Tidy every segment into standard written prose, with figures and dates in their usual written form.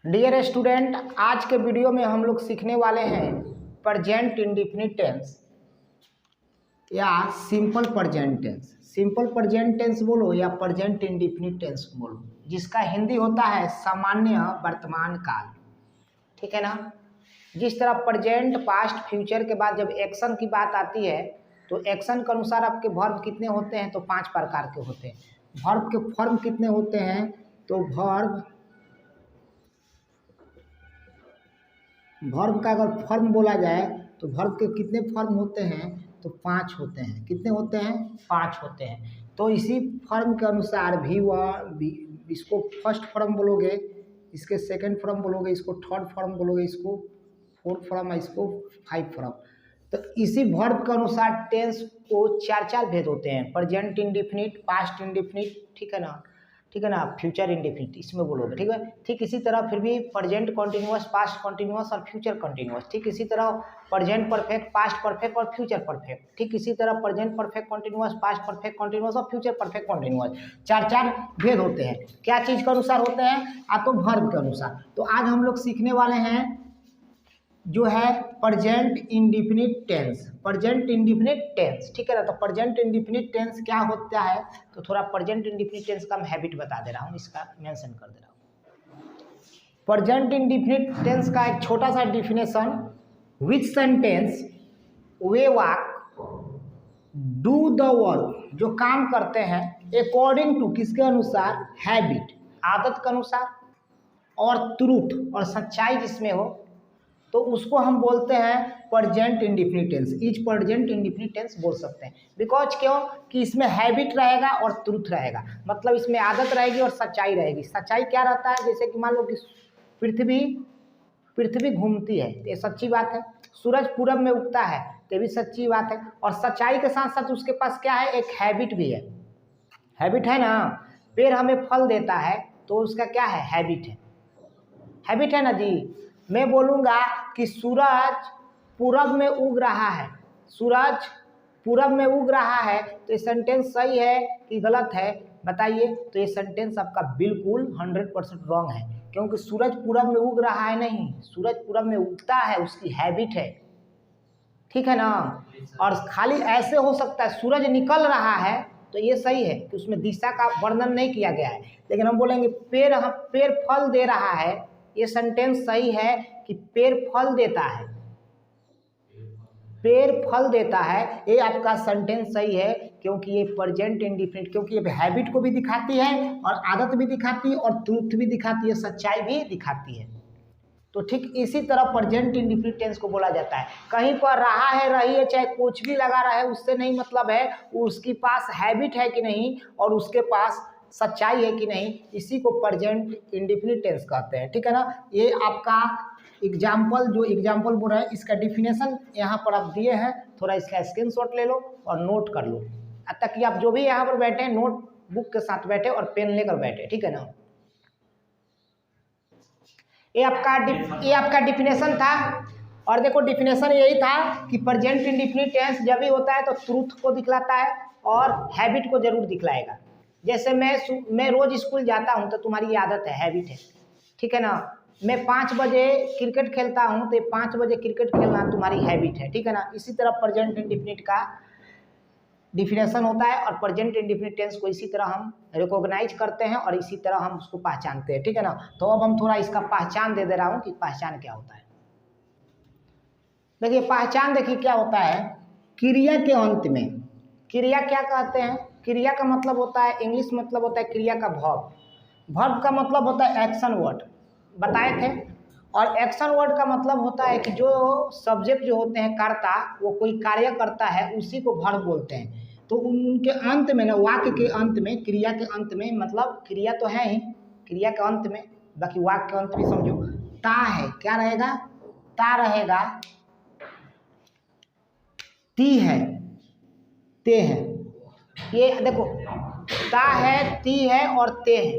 Dear student, आज के video में हम लोग सीखने वाले हैं प्रेजेंट इंडेफिनिट टेंस या simple present tense. Simple present tense बोलो या प्रेजेंट इंडेफिनिट टेंस बोलो, जिसका हिंदी होता है सामान्य वर्तमान काल। ठीक है ना। जिस तरह प्रेजेंट, पास्ट, फ्यूचर के बाद जब एक्शन की बात आती है तो एक्शन के अनुसार आपके वर्ब कितने होते हैं, तो 5 प्रकार के होते हैं। वर्ब के फॉर्म कितने होते हैं, तो वर्ब का अगर फॉर्म बोला जाए तो वर्ब के कितने फॉर्म होते हैं, तो 5 होते हैं। कितने होते हैं, 5 होते हैं। तो इसी फॉर्म के अनुसार इसको फर्स्ट फॉर्म बोलोगे, इसके सेकंड फॉर्म बोलोगे, इसको थर्ड फॉर्म बोलोगे, इसको फोर्थ फॉर्म, इसको 5 फॉर्म। तो इसी वर्ब के अनुसार टेंस को 4 भेद होते हैं। प्रेजेंट इंडेफिनिट, पास्ट इंडेफिनिट, ठीक है ना, फ्यूचर इंडेफिनिट इसमें बोलोगे। ठीक है। ठीक इसी तरह फिर भी प्रेजेंट कॉन्टिन्यूअस, पास्ट कॉन्टिन्यूअस और फ्यूचर कॉन्टिन्यूअस। ठीक इसी तरह प्रेजेंट परफेक्ट, पास्ट परफेक्ट और फ्यूचर परफेक्ट। ठीक इसी तरह present perfect continuous, past perfect continuous और फ्यूचर परफेक्ट कॉन्टिन्यूअस। 4 भेद होते हैं। क्या चीज के अनुसार होते हैं, तो वर्ब के अनुसार। तो आज हम लोग सीखने वाले हैं जो है present indefinite tense. Present indefinite tense, ठीक है ना। तो प्रेजेंट इंडेफिनिट टेंस क्या होता है, तो थोड़ा प्रेजेंट इंडेफिनिट टेंस का मैं हैबिट बता दे रहा हूँ, इसका मेंशन कर दे रहा हूँ। प्रेजेंट इंडेफिनिट टेंस का एक छोटा सा definition, which sentence, way walk, do the work, जो काम करते हैं, अकॉर्डिंग टू, किसके अनुसार, हैबिट, आदत के अनुसार, और ट्रूथ, और सच्चाई जिसमें हो, तो उसको हम बोलते हैं present indefinite tense. Is present indefinite tense बोल सकते हैं। बिकॉज क्यों, कि इसमें हैबिट रहेगा और ट्रूथ रहेगा, मतलब इसमें आदत रहेगी और सच्चाई रहेगी। सच्चाई क्या रहता है, जैसे कि मान लो कि पृथ्वी घूमती है, ये सच्ची बात है। सूरज पूरब में उगता है, ये भी सच्ची बात है। और सच्चाई के साथ साथ उसके पास क्या है, एक हैबिट भी है। हैबिट है ना, पेड़ हमें फल देता है तो उसका क्या है, हैबिट है। हैबिट है ना जी। मैं बोलूँगा कि सूरज पूरब में उग रहा है, सूरज पूरब में उग रहा है, तो ये सेंटेंस सही है कि गलत है, बताइए। तो ये सेंटेंस आपका बिल्कुल 100% रॉन्ग है, क्योंकि सूरज पूरब में उग रहा है नहीं, सूरज पूरब में उगता है, उसकी हैबिट है। ठीक है ना। और खाली ऐसे हो सकता है सूरज निकल रहा है, तो ये सही है कि उसमें दिशा का वर्णन नहीं किया गया है। लेकिन हम बोलेंगे पेड़ फल दे रहा है, ये सेंटेंस सही है कि पेड़ फल देता है, पेड़ फल देता है, ये आपका सेंटेंस सही है, क्योंकि ये प्रेजेंट इंडेफिनिट, क्योंकि ये हैबिट को भी दिखाती है और आदत भी दिखाती है और ट्रूथ भी दिखाती है, सच्चाई भी दिखाती है। तो ठीक इसी तरह प्रेजेंट इंडेफिनिट टेंस को बोला जाता है। कहीं पर रहा है, रही है, चाहे कुछ भी लगा रहा है, उससे नहीं मतलब है, उसके पास हैबिट है कि नहीं और उसके पास सच्चाई है कि नहीं, इसी को प्रेजेंट इंडेफिनिट टेंस कहते हैं। ठीक है ना। ये आपका एग्जाम्पल, जो एग्जाम्पल बोल रहा है, इसका डिफिनेशन यहाँ पर आप दिए हैं, थोड़ा इसका स्क्रीनशॉट ले लो और नोट कर लो, ताकि आप जो भी यहाँ पर बैठे नोट बुक के साथ बैठे और पेन लेकर बैठे। ठीक है ना। ये आपका डिफिनेशन था। और देखो डिफिनेशन यही था कि प्रेजेंट इंडेफिनिट टेंस जब भी होता है तो ट्रूथ को दिखलाता है और हैबिट को जरूर दिखलाएगा। जैसे मैं रोज स्कूल जाता हूँ, तो तुम्हारी आदत है, हैबिट है। ठीक है ना। मैं 5 बजे क्रिकेट खेलता हूँ, तो 5 बजे क्रिकेट खेलना तुम्हारी हैबिट है। ठीक है ना। इसी तरह प्रेजेंट इंडेफिनिट का डिफिनेशन होता है और प्रेजेंट इंडेफिनिट टेंस को इसी तरह हम रिकॉग्नाइज करते हैं और इसी तरह हम उसको पहचानते हैं। ठीक है ना। तो अब हम थोड़ा इसका पहचान दे रहा हूँ कि पहचान क्या होता है। देखिए पहचान, देखिए क्या होता है, क्रिया के अंत में, क्रिया क्या कहते हैं, क्रिया का मतलब होता है, इंग्लिश मतलब होता है क्रिया का वर्ब, वर्ब का मतलब होता है एक्शन वर्ड, बताए थे। और एक्शन वर्ड का मतलब होता है कि जो सब्जेक्ट जो होते हैं, कर्ता, वो कोई कार्य करता है, उसी को वर्ब बोलते हैं। तो उनके अंत में ना, वाक्य के अंत में, क्रिया के अंत में, मतलब क्रिया तो है ही, क्रिया के अंत में, बाकी वाक्य के अंत में समझो ता है, क्या रहेगा, ता रहेगा, ती है, ते है। ये देखो ता है, ती है और ते है।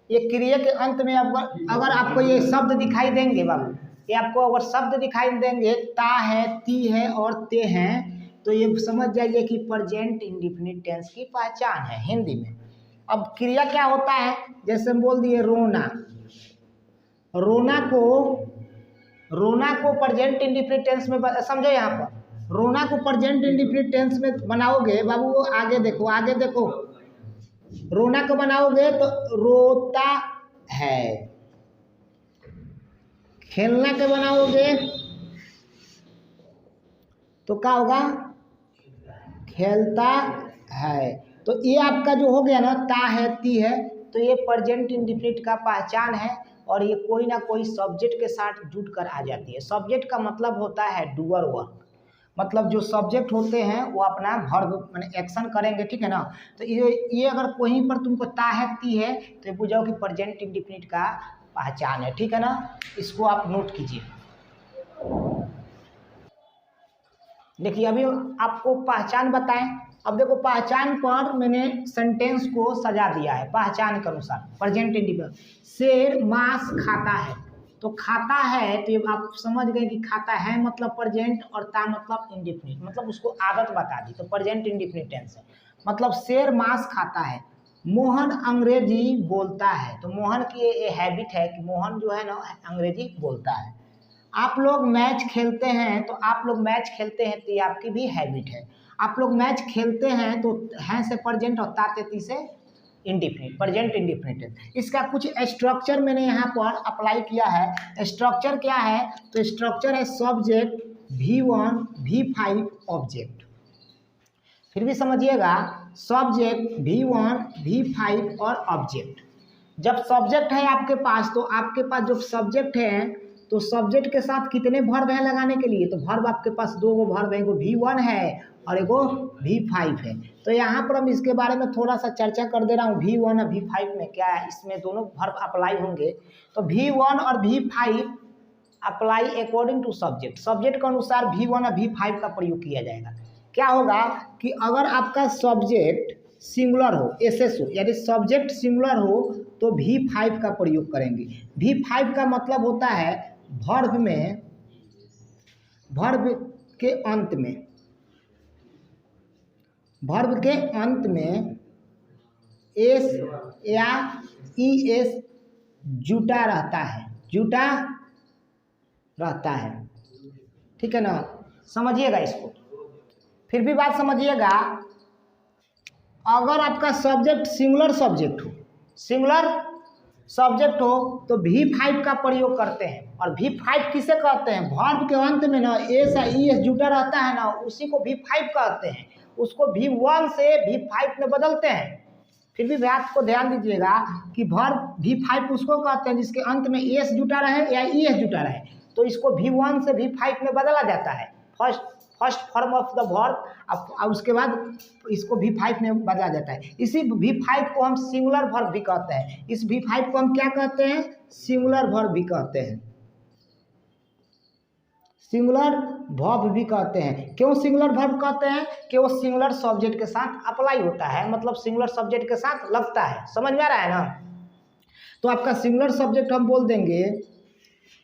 ये क्रिया के अंत में अगर आपको ये शब्द दिखाई देंगे बाबू, ये आपको अगर शब्द दिखाई देंगे, ता है, ती है और ते हैं, तो ये समझ जाइए कि प्रेजेंट इंडेफिनिट टेंस की पहचान है हिंदी में। अब क्रिया क्या होता है, जैसे हम बोल दिए रोना, रोना को प्रेजेंट इंडिफिनिट टेंस में समझो। यहाँ पर रोना को प्रेजेंट इंडिफिनिट टेंस में बनाओगे बाबू, आगे देखो, आगे देखो, रोना को बनाओगे तो रोता है, खेलना के बनाओगे तो क्या होगा, खेलता है। तो ये आपका जो हो गया ना, ता है, ती है, तो ये प्रेजेंट इंडिफिनिट का पहचान है और ये कोई ना कोई सब्जेक्ट के साथ जुड़ कर आ जाती है। सब्जेक्ट का मतलब होता है डूअर वर्क, मतलब जो सब्जेक्ट होते हैं वो अपना वर्ब माने एक्शन करेंगे, ठीक है ना। तो ये अगर कहीं पर तुमको ता है, ती है, तो ये बुझाओ कि प्रेजेंट इंडिफिनिट का पहचान है, ठीक है ना। इसको आप नोट कीजिए। देखिए अभी आपको पहचान बताएं। अब देखो पहचान पर मैंने सेंटेंस को सजा दिया है पहचान के अनुसार। प्रेजेंट इंडिफिनिट, शेर मांस खाता है, तो खाता है तो ये आप समझ गए कि खाता है मतलब प्रेजेंट और ता मतलब इंडिफिनिट, मतलब उसको आदत बता दी, तो प्रेजेंट इंडिफिनिट टेंस है। मतलब शेर मांस खाता है। मोहन अंग्रेजी बोलता है, तो मोहन की ये हैबिट है कि मोहन जो है ना अंग्रेजी बोलता है। आप लोग मैच खेलते हैं, तो आप लोग मैच खेलते हैं तो ये आपकी भी हैबिट है। आप लोग मैच खेलते हैं तो हैं से प्रेजेंट और ताते से इंडिफिनिट, प्रेजेंट इंडिफिनिट। इसका कुछ स्ट्रक्चर मैंने यहाँ पर अप्लाई किया है। स्ट्रक्चर क्या है, तो स्ट्रक्चर है सब्जेक्ट V1 V5 ऑब्जेक्ट। फिर भी समझिएगा, सब्जेक्ट V1 V5 और ऑब्जेक्ट। जब सब्जेक्ट है आपके पास, तो आपके पास जब सब्जेक्ट है तो सब्जेक्ट के साथ कितने वर्ब हैं लगाने के लिए, तो वर्ब आपके पास दो वर्ब है, एगो V1 है और एगो V5 है। तो यहाँ पर हम इसके बारे में थोड़ा सा चर्चा कर दे रहा हूँ। V1 और V5 में क्या है, इसमें दोनों वर्ब अप्लाई होंगे। तो V1 और V5 apply according to subject, subject के अनुसार V1 और V5 का प्रयोग किया जाएगा। क्या होगा कि अगर आपका सब्जेक्ट सिंगुलर हो, एसएस हो, यानी सब्जेक्ट सिंगुलर हो, तो V5 का प्रयोग करेंगे। V5 का मतलब होता है वर्ब में, वर्ब के अंत में, वर्ब के अंत में एस या ईएस जुटा रहता है, जुटा रहता है, ठीक है ना। समझिएगा इसको, फिर भी बात समझिएगा। अगर आपका सब्जेक्ट सिंगुलर सब्जेक्ट हो, सिंगुलर सब्जेक्ट हो, तो V5 का प्रयोग करते हैं। और V5 किसे कहते हैं, वर्ब के अंत में ना एस या ईएस जुटा रहता है ना, उसी को V5 कहते हैं। उसको V1 से V5 में बदलते हैं। फिर भी बात को ध्यान दीजिएगा कि वर्ब V5 उसको कहते हैं जिसके अंत में एस जुटा रहे या ईएस जुटा रहे, तो इसको V1 से V5 में बदला जाता है, first form of the verb, और उसके बाद इसको V5 में बदला जाता है। इसी V5 को हम सिंगुलर वर्ब भी कहते हैं। इस V5 को हम क्या कहते हैं, सिंगुलर वर्ब भी कहते हैं, सिंगुलर वर्ब भी कहते हैं। क्यों सिंगुलर वर्ब कहते हैं, कि वो सिंगुलर सब्जेक्ट के साथ अप्लाई होता है, मतलब सिंगुलर सब्जेक्ट के साथ लगता है। समझ में आ रहा है ना। तो आपका सिंगुलर सब्जेक्ट हम बोल देंगे,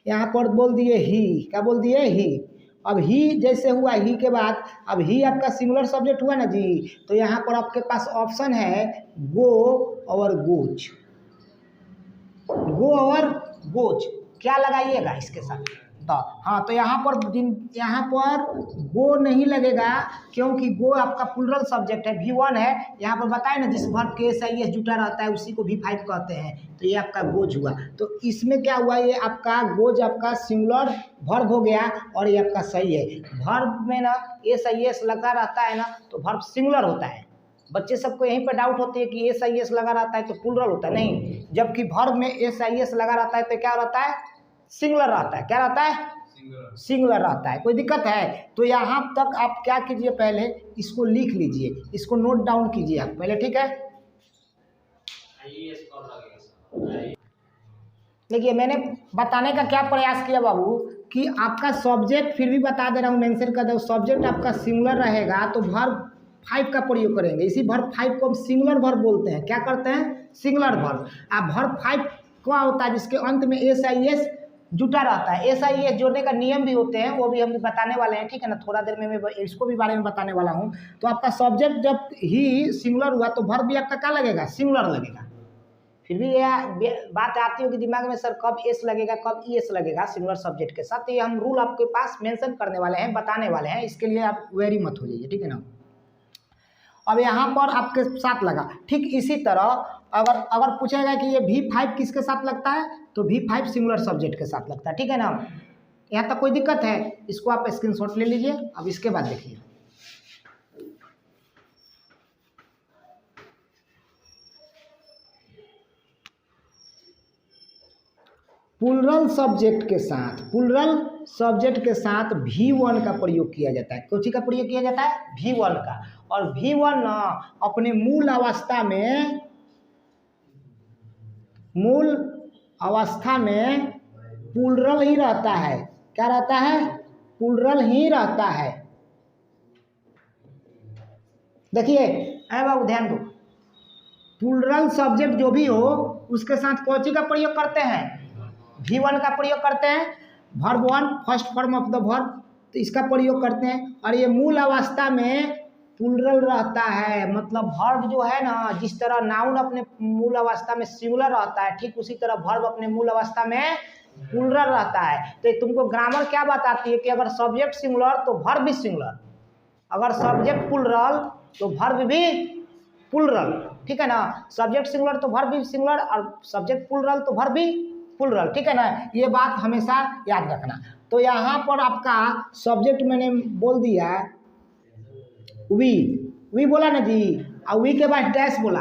यहाँ पर बोल दिए ही, क्या बोल दिए, ही। अब ही जैसे हुआ, ही के बाद अब ही आपका सिंगुलर सब्जेक्ट हुआ ना जी, तो यहाँ पर आपके पास ऑप्शन है गो और गोज, गो और गोज। क्या लगाइएगा इसके साथ, हाँ, तो यहाँ पर गो नहीं लगेगा, क्योंकि गो आपका प्लूरल सब्जेक्ट है, V1 है। यहाँ पर बताए ना, जिस वर्ब के एस आई एस जुटा रहता है उसी को V5 कहते हैं, तो ये आपका गोज हुआ। तो इसमें क्या हुआ, ये आपका गोज आपका सिंगुलर वर्ब हो गया, और ये आपका सही है। वर्ब में ना एस आई एस लगा रहता है ना, तो वर्ब सिंगुलर होता है। बच्चे सबको यहीं पर डाउट होती है कि एस आई एस लगा रहता है तो प्लूरल होता है, नहीं। जबकि वर्ब में एस आई एस लगा रहता है तो क्या रहता है, सिंगुलर रहता है। क्या रहता है, सिंगुलर रहता है। कोई दिक्कत है, तो यहाँ तक आप क्या कीजिए, पहले इसको लिख लीजिए, इसको नोट डाउन कीजिए आप पहले, ठीक है। देखिए मैंने बताने का क्या प्रयास किया बाबू, कि आपका सब्जेक्ट, फिर भी बता दे रहा हूँ, मेंशन कर दो, सब्जेक्ट आपका सिंगुलर रहेगा तो वर्ब 5 का प्रयोग करेंगे। इसी वर्ब 5 को हम सिंगुलर वर्ब बोलते हैं। क्या करते हैं, सिंगुलर वर्ब। अब वर्ब 5 क्या होता है, जिसके अंत में एस आई एस जुटा रहता है। एस आई एस जोड़ने का नियम भी होते हैं, वो भी हम बताने वाले हैं, ठीक है ना। थोड़ा देर में मैं इसको भी बारे में बताने वाला हूँ। तो आपका सब्जेक्ट जब ही सिंगुलर हुआ तो वर्ब भी आपका क्या लगेगा, सिंगुलर लगेगा। फिर भी यह बात आती होगी दिमाग में, सर कब एस लगेगा कब ई एस लगेगा सिंगुलर सब्जेक्ट के साथ। ये हम रूल आपके पास मेंशन करने वाले हैं, बताने वाले हैं, इसके लिए आप वेरी मत हो जाइए, ठीक है ना। अब यहाँ पर आपके साथ लगा, ठीक इसी तरह अगर पूछेगा कि ये V5 किसके साथ लगता है, तो V5 सिंगुलर सब्जेक्ट के साथ लगता है, ठीक है ना। यहाँ तक कोई दिक्कत है, इसको आप स्क्रीनशॉट ले लीजिए। अब इसके बाद देखिए, प्लूरल सब्जेक्ट के साथ V1 का प्रयोग किया जाता है। कौन सी का प्रयोग किया जाता है? V1 का। और V1 अपने मूल अवस्था में प्लूरल ही रहता है। क्या रहता है? प्लूरल ही रहता है। देखिए ऐ बाबू ध्यान दो, प्लूरल सब्जेक्ट जो भी हो उसके साथ कौन सी का प्रयोग करते हैं? V1 का प्रयोग करते हैं। Verb 1 first form of the verb, तो इसका प्रयोग करते हैं। और ये मूल अवस्था में प्लूरल रहता है, मतलब वर्ब जो है ना, जिस तरह नाउन अपने मूल अवस्था में सिंगुलर रहता है, ठीक उसी तरह वर्ब अपने मूल अवस्था में प्लूरल रहता है। तो तुमको ग्रामर क्या बताती है कि अगर सब्जेक्ट सिंगुलर तो वर्ब भी सिंगुलर, अगर सब्जेक्ट प्लूरल तो वर्ब भी प्लूरल, ठीक है ना। सब्जेक्ट सिंगुलर तो वर्ब भी सिंगुलर, और सब्जेक्ट प्लूरल तो वर्ब भी प्लूरल, ठीक है ना। ये बात हमेशा याद रखना। तो यहाँ पर आपका सब्जेक्ट मैंने बोल दिया वी बोला ना जी, और वी के बाद डैश बोला।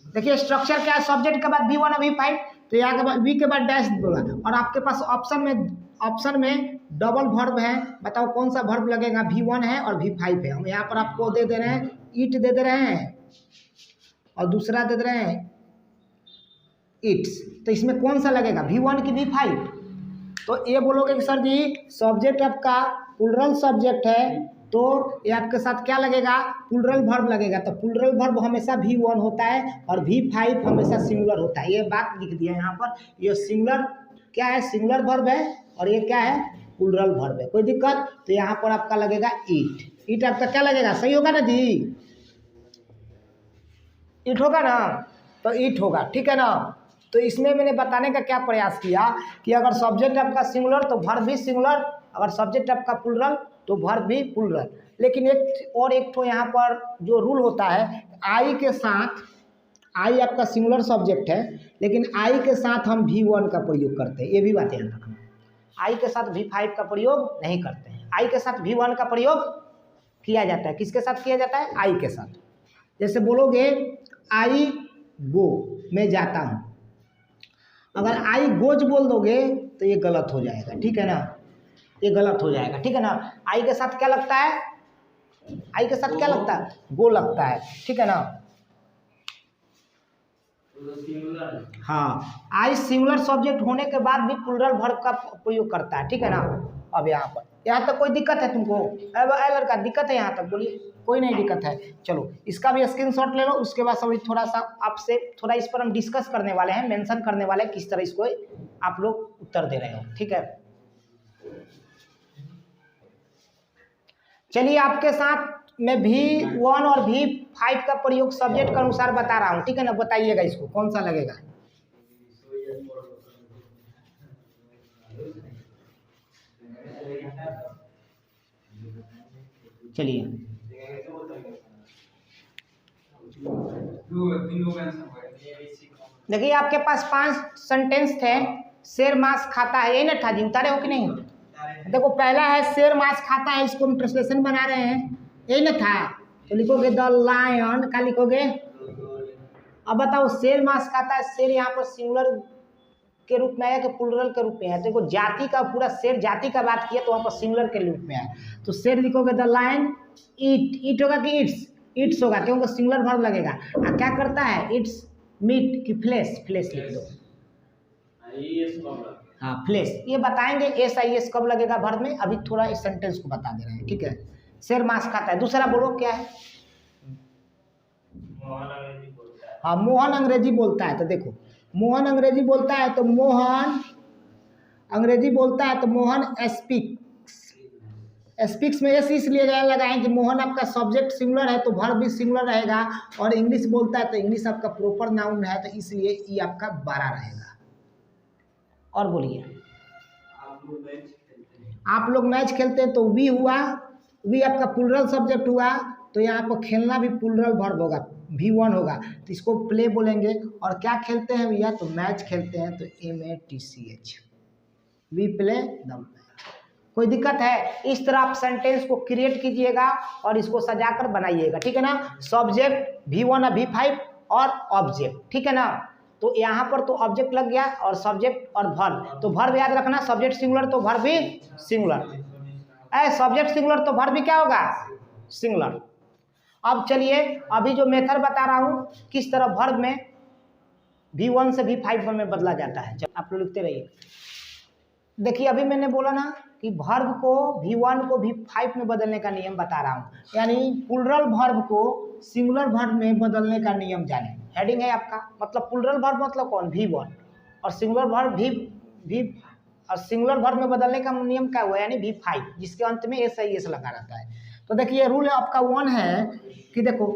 देखिए स्ट्रक्चर क्या है, सब्जेक्ट के बाद V1 और V5, तो यहाँ के बाद वी के बाद डैश बोला। और आपके पास ऑप्शन में डबल वर्ब है, बताओ कौन सा वर्ब लगेगा? V1 है और V5 है। हम यहाँ पर आपको दे दे रहे हैं ईट दे दे रहे हैं, और दूसरा दे दे रहे हैं इट्स, तो इसमें कौन सा लगेगा? V1 की V5? तो ये बोलोगे कि सर जी सब्जेक्ट आपका प्लूरल सब्जेक्ट है, तो ये आपके साथ क्या लगेगा? प्लूरल वर्ब लगेगा। तो प्लूरल वर्ब हमेशा V1 होता है और V5 हमेशा सिंगुलर होता है। ये बात लिख दिया यहाँ पर। ये सिंगुलर क्या है? सिंगुलर वर्ब है, और ये क्या है? प्लूरल वर्ब है। कोई दिक्कत? तो यहाँ पर आपका लगेगा ईट आपका क्या लगेगा? सही होगा ना जी? ईट होगा ना, तो ईट होगा, ठीक है ना। तो इसमें मैंने बताने का क्या प्रयास किया कि अगर सब्जेक्ट आपका सिंगुलर तो वर्ब भी सिंगुलर, अगर सब्जेक्ट आपका प्लूरल तो वर्ब भी प्लूरल। लेकिन एक ठो यहाँ पर जो रूल होता है, आई के साथ, आई आपका सिंगुलर सब्जेक्ट है, लेकिन आई के साथ हम V1 का प्रयोग करते हैं। ये भी बात ध्यान रखना, आई के साथ V5 का प्रयोग नहीं करते हैं। आई के साथ V1 का प्रयोग किया जाता है। किसके साथ किया जाता है? आई के साथ। जैसे बोलोगे आई गो, मैं जाता हूँ, अगर आई गोज बोल दोगे तो ये गलत हो जाएगा, ठीक है ना। ये गलत हो जाएगा, ठीक है ना। आई के साथ क्या लगता है? आई के साथ क्या लगता है? गो लगता है, ठीक है ना। हाँ, आई सिंगुलर सब्जेक्ट होने के बाद भी प्लूरल वर्ब का प्रयोग करता है, ठीक है ना। अब यहाँ तक कोई दिक्कत है तुमको? लड़का दिक्कत है यहाँ तक? बोलिए, कोई नहीं दिक्कत है। चलो इसका भी स्क्रीनशॉट ले लो। उसके बाद सभी थोड़ा सा आपसे थोड़ा इस पर हम डिस्कस करने वाले हैं, मेंशन करने वाले हैं किस तरह इसको आप लोग उत्तर दे रहे हो, ठीक है। चलिए आपके साथ मैं V1 और V5 का प्रयोग सब्जेक्ट के अनुसार बता रहा हूँ, ठीक है ना। बताइएगा इसको कौन सा लगेगा। चलिए देखिए आपके पास 5 सेंटेंस थे। शेर मांस खाता है, यही ना था जी? उतारे हो कि नहीं? देखो पहला है शेर मांस खाता है, इसको हम ट्रांसलेशन बना रहे हैं, यही ना था? तो लिखोगे द लायन, क्या लिखोगे? अब बताओ शेर मांस खाता है, शेर यहाँ पर सिंगुलर के रूप में आया कि प्लूरल के रूप में है? देखो जाति का पूरा शेर जाति का बात किया तो वहाँ पर सिंगुलर के रूप में आया। तो शेर लिखोगे द लायन ईट होगा कि इट्स होगा, क्योंकि सिंगुलर वर्ब लगेगा। क्या करता है? इट्स मीट की फ्लेश लिख दो। हाँ फ्लेश, ये बताएंगे SIS कब लगेगा वर्ब में, अभी थोड़ा इस सेंटेंस को बता दे रहे हैं, ठीक है। शेर मांस खाता है। दूसरा बोलो क्या है? हाँ मोहन अंग्रेजी बोलता है। तो देखो मोहन अंग्रेजी बोलता है, तो मोहन अंग्रेजी बोलता है, तो मोहन स्पीक्स, स्पीक्स में एस इसलिए लगाएं कि मोहन आपका सब्जेक्ट सिंगुलर है तो वर्ब भी सिंगुलर रहेगा, और इंग्लिश बोलता है तो इंग्लिश आपका प्रॉपर नाउन है तो इसलिए ई आपका 12 रहेगा। और बोलिए, आप लोग मैच खेलते हैं तो वी हुआ, वी आपका प्लूरल सब्जेक्ट हुआ, तो यहाँ पर खेलना भी प्लूरल वर्ब होगा, V1 होगा, तो इसको प्ले बोलेंगे। और क्या खेलते हैं भैया, तो मैच खेलते हैं, तो MATCH, we play the match. कोई दिक्कत है? इस तरह आप सेंटेंस को क्रिएट कीजिएगा और इसको सजाकर बनाइएगा, ठीक है ना। सब्जेक्ट V1 और V5 और ऑब्जेक्ट, ठीक है ना। तो यहाँ पर तो ऑब्जेक्ट लग गया और सब्जेक्ट और वर्ब, तो वर्ब याद रखना, सब्जेक्ट सिंगुलर तो वर्ब भी सिंगुलर, सब्जेक्ट सिंगुलर तो वर्ब भी क्या होगा, सिंगुलर। अब चलिए अभी जो मेथड बता रहा हूँ किस तरह वर्ब में V1 से V5 में बदला जाता है, जब आप लोग लिखते रहिए। देखिए अभी मैंने बोला ना कि वर्ब को V1 को V5 में बदलने का नियम बता रहा हूँ, यानी प्लूरल वर्ब को सिंगुलर वर्ब में बदलने का नियम जाने। हेडिंग है आपका, मतलब प्लूरल वर्ब मतलब कौन, V1, और सिंगुलर वर्ब V और सिंगुलर वर्ब में बदलने का नियम क्या हुआ, यानी V5, जिसके अंत में SIS लगा रहता है। तो देखिए रूल आपका 1 है कि देखो,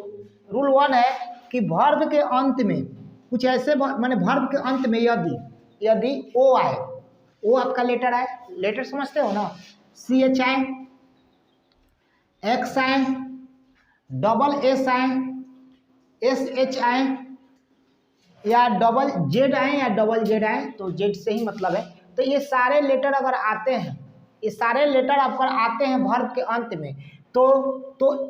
रूल 1 है कि वर्ब के अंत में कुछ ऐसे, माने वर्ब के अंत में यदि ओ आए, ओ आपका लेटर आए, लेटर समझते हो ना, CH आए, X आए, डबल S आए, SH आए, या डबल Z आए या डबल Z आए, तो Z से ही मतलब है। तो ये सारे लेटर अगर आते हैं, ये सारे लेटर अगर आते हैं वर्ब के अंत में, तो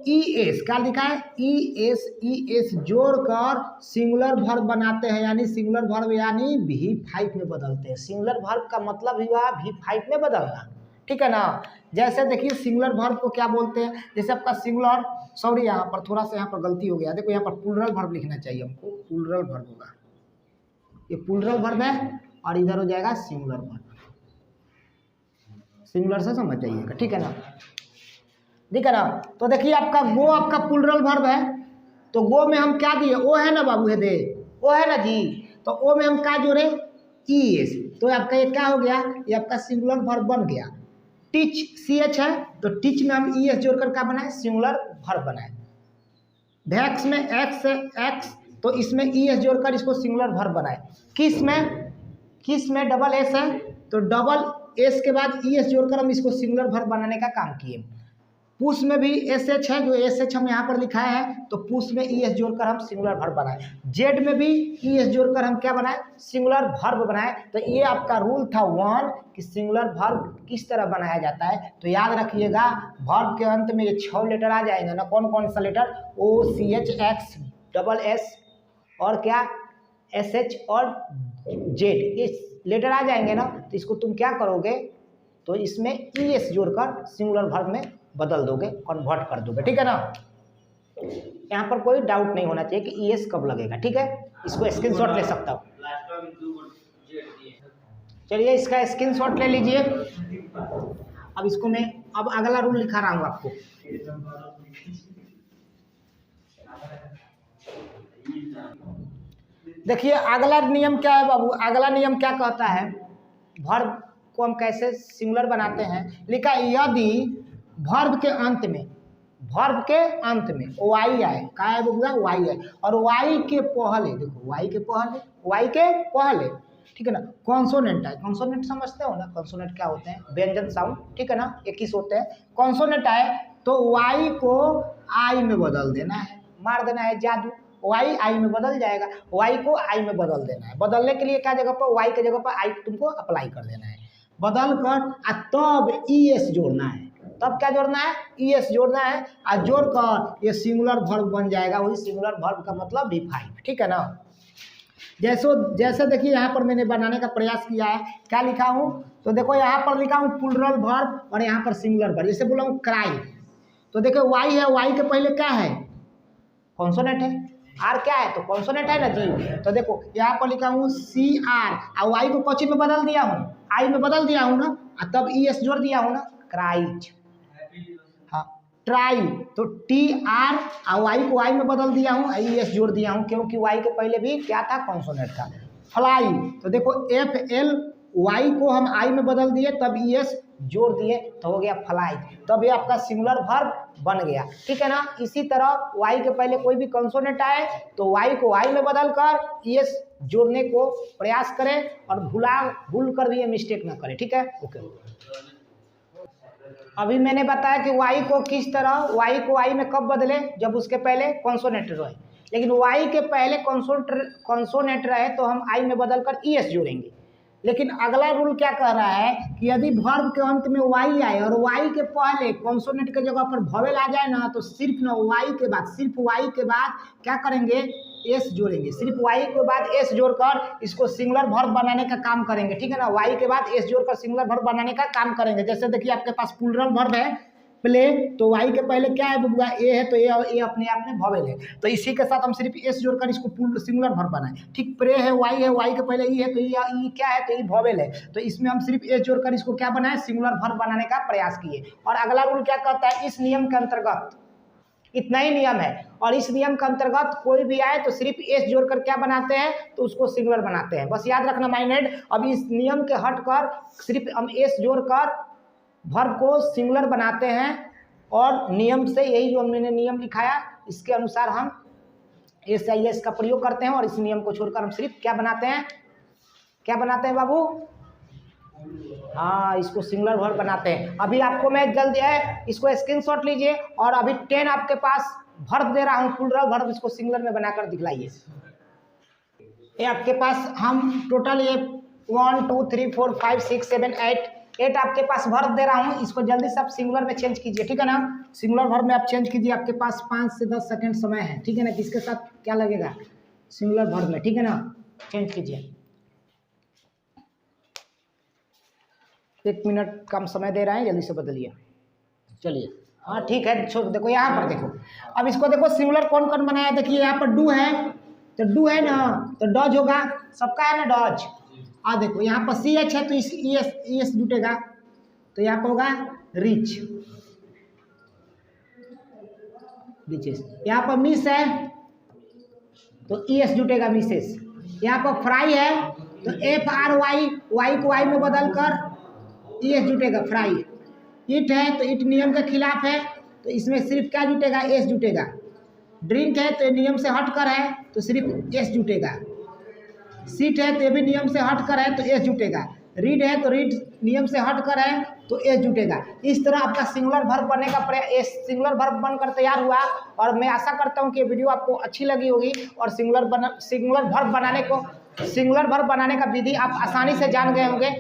ES क्या लिखा है, ES जोड़कर सिंगुलर वर्ब बनाते हैं, यानी सिंगुलर वर्ब यानी V5 में बदलते हैं। सिंगुलर वर्ब का मतलब ही हुआ V5 में बदलना, ठीक है ना। जैसे देखिए सिंगुलर वर्ब को क्या बोलते हैं, जैसे आपका सिंगुलर, सॉरी यहाँ पर थोड़ा सा यहाँ पर गलती हो गया, देखो यहाँ पर प्लूरल वर्ब लिखना चाहिए हमको, प्लूरल वर्ब होगा, ये प्लूरल वर्ब है और इधर हो जाएगा सिंगुलर वर्ब, सिंगुलर से समझ जाइएगा, ठीक है ना, ठीक है ना। तो देखिए आपका गो आपका प्लूरल वर्ब है, तो गो में हम क्या दिए, ओ है ना बाबू, है दे, ओ है ना जी, तो ओ में हम क्या जोड़े, ES, तो आपका ये क्या हो गया, ये आपका सिंगुलर वर्ब बन गया। टीच CH है, तो टीच में हम ES जोड़कर क्या बनाए, सिंगुलर वर्ब बनाए। वैक्स में X है, X, तो इसमें ES जोड़कर इसको सिंगुलर वर्ब बनाए। किस में डबल S है, तो डबल S के बाद ES जोड़कर हम इसको सिंगुलर वर्ब बनाने का काम किए। पुश में भी SH है, जो SH हम यहाँ पर लिखाए हैं, तो पुश में ES जोड़कर हम सिंगुलर वर्ब बनाए। जेड में भी ES जोड़कर हम क्या बनाए, सिंगुलर वर्ब बनाए। तो ये आपका रूल था 1 कि सिंगुलर वर्ब किस तरह बनाया जाता है। तो याद रखिएगा वर्ब के अंत में ये 6 लेटर आ जाएंगे ना, कौन कौन सा letter, OCH X double S और क्या SH और Z, ये लेटर आ जाएंगे ना। तो इसको तुम क्या करोगे, तो इसमें ES जोड़कर सिंगुलर वर्ब में बदल दोगे, कन्वर्ट कर दोगे, ठीक है ना। यहाँ पर कोई डाउट नहीं होना चाहिए कि ES कब लगेगा, ठीक है। इसको स्क्रीनशॉट ले सकता हूँ, चलिए इसका स्क्रीनशॉट ले लीजिए। अब इसको मैं अब अगला रूल लिखा रहा हूँ आपको। देखिए अगला नियम क्या है बाबू, अगला नियम क्या कहता है, वर्ब को हम कैसे सिंगुलर बनाते हैं। लिखा यदि वर्ब के अंत में वाई आए, क्या है बोला, वाई आए, और वाई के पहले, देखो वाई के पहले, ठीक है ना, कॉन्सोनेंट आए। कॉन्सोनेंट समझते हो ना, कॉन्सोनेंट क्या होते हैं, व्यंजन साउंड, ठीक है ना, 21 होते हैं। कॉन्सोनेंट आए तो वाई को आई में बदल देना है, मार देना है जादू, वाई आई में बदल जाएगा। वाई को आई में बदल देना है, बदलने के लिए क्या जगह पर, वाई के जगह पर आई तुमको अप्लाई कर देना है, बदल कर तब ES जोड़ना है। तब क्या जोड़ना है, ES जोड़ना है, और जोड़कर ये सिंगुलर वर्ब बन जाएगा। वही सिंगुलर वर्ब का मतलब V5, ठीक है ना। जैसे देखिए यहाँ पर मैंने बनाने का प्रयास किया है, क्या लिखा हूँ, तो देखो यहाँ पर लिखा हूँ प्लूरल वर्ब और यहाँ पर सिंगुलर वर्ब। जैसे बोला हूँ क्राई, तो देखो वाई है, वाई के पहले क्या है, कॉन्सोनेंट है, आर क्या है, तो कॉन्सोनेंट है ना जी। तो देखो यहाँ पर लिखा हूँ CR, और वाई को कौची में बदल दिया हूँ, आई में बदल दिया हूँ ना, तब ES जोड़ दिया हूँ ना, क्राइट, हाँ ट्राई, तो TR और वाई को आई में बदल दिया हूँ, ES जोड़ दिया हूँ, क्योंकि वाई के पहले भी क्या था, कॉन्सोनेंट था। फ्लाई, तो देखो FL, वाई को हम आई में बदल दिए, तब ES जोड़ दिए तो हो गया फ्लाई। तब ये आपका सिंगुलर वर्ब बन गया, ठीक है ना। इसी तरह वाई के पहले कोई भी कंसोनेंट आए तो वाई को वाई में बदल कर ईएस जोड़ने को प्रयास करें और भूल कर भी ये मिस्टेक ना करें, ठीक है। ओके, अभी मैंने बताया कि वाई को किस तरह, वाई को वाई में कब बदले, जब उसके पहले कॉन्सोनेंट रहे, लेकिन वाई के पहले कॉन्सोनेंट रहे तो हम आई में बदल कर ईएस जोड़ेंगे। लेकिन अगला रूल क्या कह रहा है कि यदि वर्ब के अंत में वाई आए और वाई के पहले कॉन्सोनेंट के जगह पर वोवेल आ जाए ना, तो सिर्फ वाई के बाद क्या करेंगे, एस जोड़ेंगे। सिर्फ वाई के बाद एस जोड़कर इसको सिंगुलर वर्ब बनाने का काम करेंगे, ठीक है ना। वाई के बाद एस जोड़कर सिंगुलर वर्ब बनाने का काम करेंगे। जैसे देखिए आपके पास प्लूरल वर्ब है प्ले, तो वाई के पहले क्या है बबुआ, ए है, तो ए अपने आप में वोवेल है, तो इसी के साथ हम सिर्फ एस जोड़कर इसको सिंगुलर वर्ब बनाए। ठीक, प्रे है, वाई के पहले ई है, तो ई क्या है, तो ई वोवेल है, तो इसमें हम सिर्फ एस जोड़कर इसको क्या बनाए, सिंगुलर वर्ब बनाने का प्रयास किए। और अगला रूल क्या कहता है, इस नियम के अंतर्गत, इतना ही नियम है, और इस नियम के अंतर्गत कोई भी आए तो सिर्फ एस जोड़कर क्या बनाते हैं, तो उसको सिंगुलर बनाते हैं। बस याद रखना माइंडेड। अब इस नियम के हटकर सिर्फ हम एस जोड़कर वर्ब को सिंगुलर बनाते हैं, और नियम से, यही जो हमने नियम लिखाया इसके अनुसार हम एस आई एस का प्रयोग करते हैं, और इस नियम को छोड़कर हम सिर्फ क्या बनाते हैं बाबू, हाँ, इसको सिंगुलर वर्ब बनाते हैं। अभी आपको मैं जल्दी है, इसको स्क्रीनशॉट लीजिए, और अभी 10 आपके पास वर्ब दे रहा हूँ, प्लूरल वर्ब, इसको सिंगुलर में बनाकर दिखलाइए। ये आपके पास हम टोटल ये 1 2 3 4 5 6 7 8 आपके पास वर्ब दे रहा हूँ, इसको जल्दी से आप सिंगुलर में चेंज कीजिए, ठीक है ना। सिंगुलर वर्ब में आप चेंज कीजिए, आपके पास 5 से 10 सेकंड समय है, ठीक है ना। किसके साथ क्या लगेगा, सिंगुलर वर्ब में, ठीक है ना। चेंज कीजिए, 1 मिनट कम समय दे रहे हैं, जल्दी से बदलिए। चलिए, हाँ ठीक है, छोड़ देखो, यहाँ पर देखो, अब इसको देखो सिंगुलर कौन कौन बनाया, देखिए यहाँ पर डू है, तो डू है ना, तो डॉज होगा, सबका है ना डॉज। देखो यहाँ पर सी एच है, तो इस ई एस जुटेगा, तो यहाँ पर होगा रिच, यहाँ पर मिस है तो ई एस जुटेगा, मिसेस। यहाँ पर फ्राई है तो एफ आर वाई, वाई को वाई में बदल कर ई एस जुटेगा, फ्राई। इट है तो इट नियम के खिलाफ है, तो इसमें सिर्फ क्या जुटेगा, एस जुटेगा। ड्रिंक है तो नियम से हटकर है, तो सिर्फ एस जुटेगा। सीट है तो ये भी नियम से हटकर है, तो एस जुटेगा। रीड है तो रीड नियम से हटकर है, तो एस जुटेगा। इस तरह आपका सिंगुलर वर्ब बनने का प्रयास, सिंगुलर वर्ब बनकर तैयार हुआ, और मैं आशा करता हूं कि ये वीडियो आपको अच्छी लगी होगी, और सिंगुलर वर्ब बनाने का विधि आप आसानी से जान गए होंगे,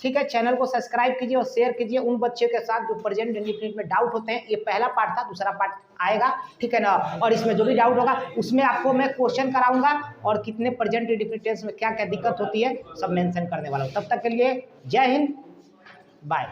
ठीक है। चैनल को सब्सक्राइब कीजिए और शेयर कीजिए उन बच्चों के साथ जो प्रेजेंट इंडिफिनिट में डाउट होते हैं। ये पहला पार्ट था, दूसरा पार्ट आएगा, ठीक है ना। और इसमें जो भी डाउट होगा उसमें आपको मैं क्वेश्चन कराऊंगा, और कितने प्रेजेंट इंडिफिनिट टेंस में क्या क्या दिक्कत होती है सब मेंशन करने वाला हूँ। तब तक के लिए जय हिंद, बाय।